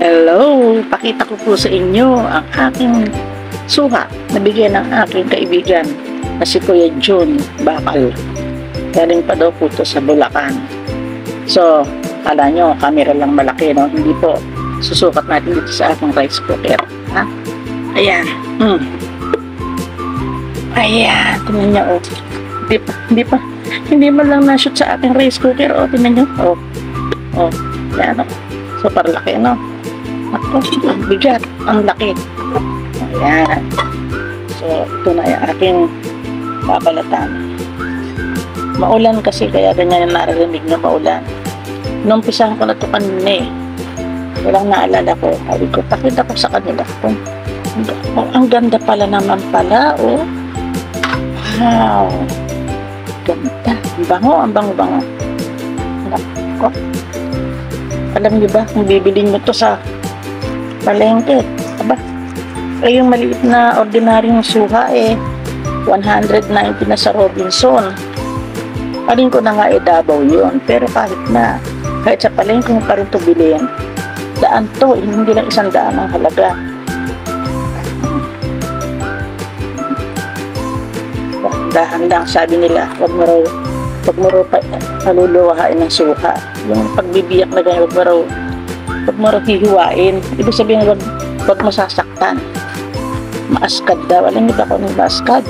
Hello! Pakita ko po sa inyo ang aking suha na bigyan ng aking kaibigan na si Kuya Jun Bakal. Galing pa daw po ito sa Bulacan. So, kala nyo, camera lang malaki, no? Hindi po. Susukat natin dito sa aking rice cooker. Ha? Ayan. Ayan. Tingnan nyo, oh. Hindi man lang na-shoot sa aking rice cooker, oh. Tingnan nyo. Oh. Ayan, oh. Super laki, no? Ako, ang bigat, ang laki. Ayan. So, ito na yung aking babalatan. Maulan kasi, kaya ganyan yung naririnig na maulan. Numpisahan ko na ito kanina eh. Walang naalala ko. Sabi ko, pakita ko sa kanila. Ang ganda pala naman pala, oh. Wow. Ganda. Ang bango. Nako. Alam niyo ba, kung bibilin mo ito sa palengke, aba, yung maliit na ordinaryong suha 190 na sa Robinson. Alin ko na nga Davao yun, pero kahit sa palengke mo pa rin ito bilhin, daan to, hindi lang 100 ang halaga. Dahan-dahan sabi nila, wag mo raw paluluwahain ng suha. Yung pagbibiyak na ganyan, wag mo raw hihiwain. Ibig sabihin, wag mo sasaktan. Maaskad daw. Alam niyo ba kung anong maaskad?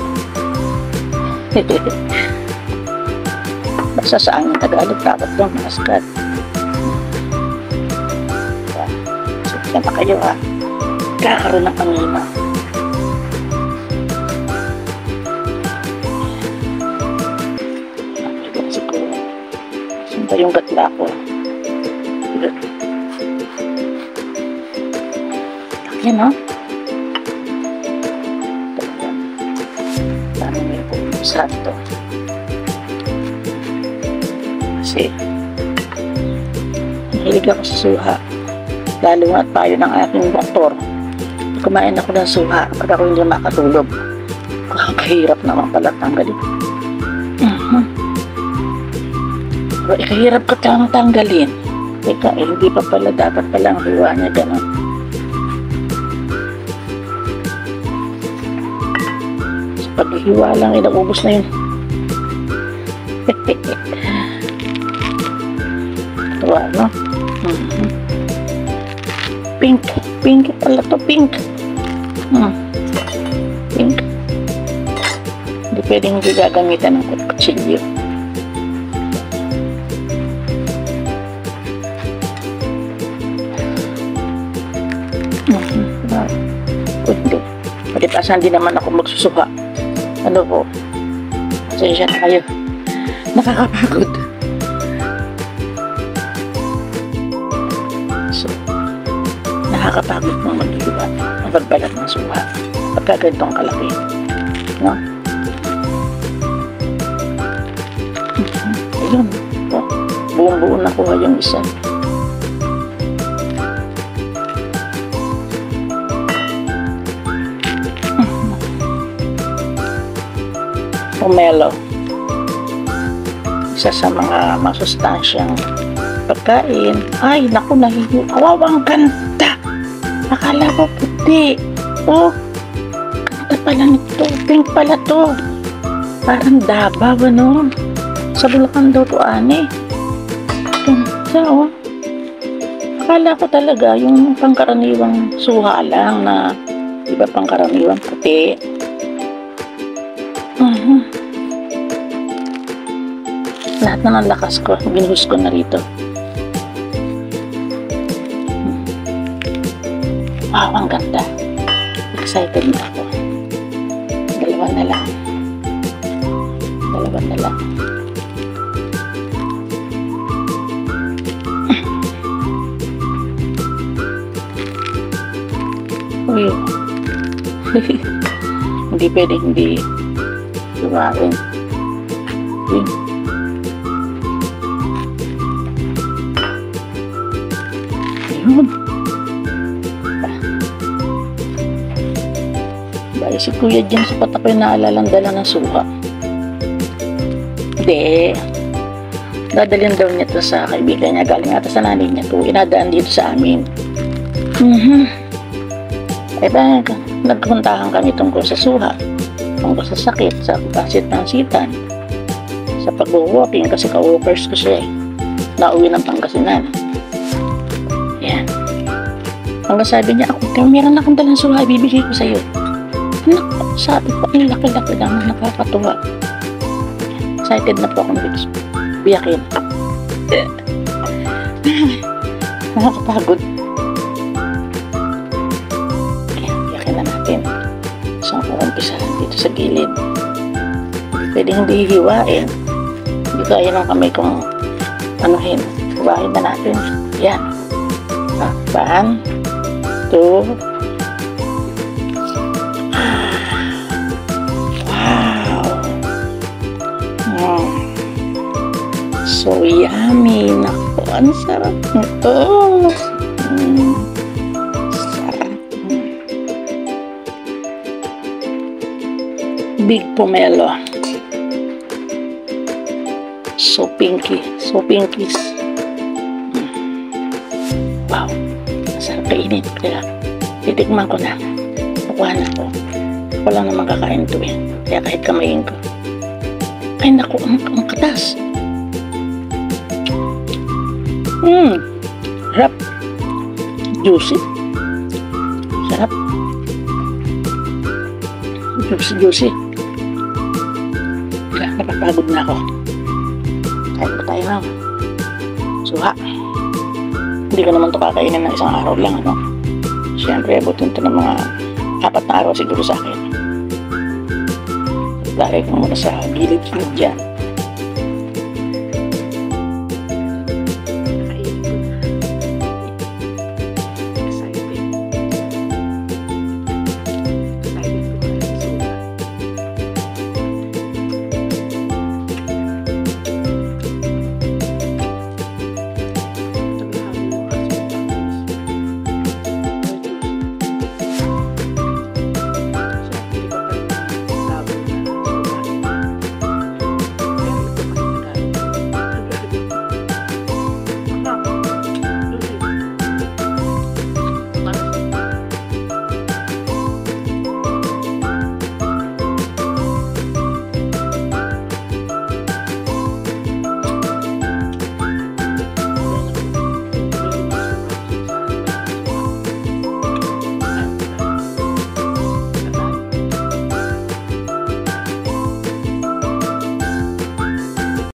Basta sa amin Tagalog, dapat daw maaskad. So, yan pa kayo ha. Kakaroon ng pangina. Saan yung gatla ko? Laki, no? Parang may pumusat to. Kasi mahilig ako sa suha. Lalo nga tayo ng aking motor. Kumain ako ng suha pag ako hindi makatulog. Kahirap naman pala tanggalin. Pero kahirap ka tanggalin. Teka, hindi pa pala dapat palang hiwa niya gano'n. So, pag hiwa lang, naubos na yun. Tuwa, no? Pink pala to, pink. Pink. Hindi pwedeng hindi gagamitan ng kutsilyo. Hindi. Palitasan din naman ako magsusuha. Ano po? Pasensya na kayo. Nakakapagod. So, nakakapagod mong mag-iwa. Magbalat ng suha. Pagka ganitong kalaki. No? Ayun. Buong-buo nakuha yung isa. Pomelo, isa sa mga masustansyang pagkain. Ay, naku, nahihiyo. Ang ganda. Akala ko puti. Oh, ganda pala nito. Pink pala to. Parang Davao, ano? Sa Bulacan daw to, ane. Ganda, oh. Akala ko talaga yung pangkaraniwang suha lang na iba pangkaraniwang puti. Lahat na ng lakas ko, binuhos ko na rito. Wow, ang ganda. Excited na ako. Dalawa na lang. Uy. Hindi pwedeng hindi lumain. Uy. Dahil si Kuya Jun sapat ako yung naalalang dala ng suha. Hindi. Dadalhin daw niya to sa kaibigan niya. Galing ata sa nanay niya to. Inadaan dito sa amin. Mhm. Eh ba, nagpuntahan kami tungkol sa suha, tungkol sa sakit, sa pasit-pansitan, sa pag-walking kasi ka-walkers ko siya eh. Nauwi ng Pangasinan. Yan. Hanggang sabi niya, ako, kaya meron akong dalang suha, ibibigay ko sa'yo. Anak, sabi ko, ang laki-laki lang, nakakatuwa. Excited na po akong biyakin. Nakakapagod. Biyakin na natin. So, umpisahan dito sa gilid. Pwede hindi hihiwain. Hindi kaya ng kamay kong anuhin. Hiwain na natin. Yan. 1, 2. Wow. So yummy. Naku, ang sarap nito. Sarap. Big pomelo. So pinky. So pinkies. Wow. Masarap kainin. Kaya titikman ko na. Nakuha na ko. Ako lang naman kakain ito eh. Kaya kahit kamayin ko. Ay naku, ang katas. Sarap. Juicy. Sarap. Juicy. Kaya napapagod na ako. Kain ba tayo na? Suha. Hindi ko naman ito kakainin ng isang araw lang, ano? Siyempre, abutin ito ng mga 4 na araw siguro sa akin. Lagay ko muna sa gilid-gilid dyan.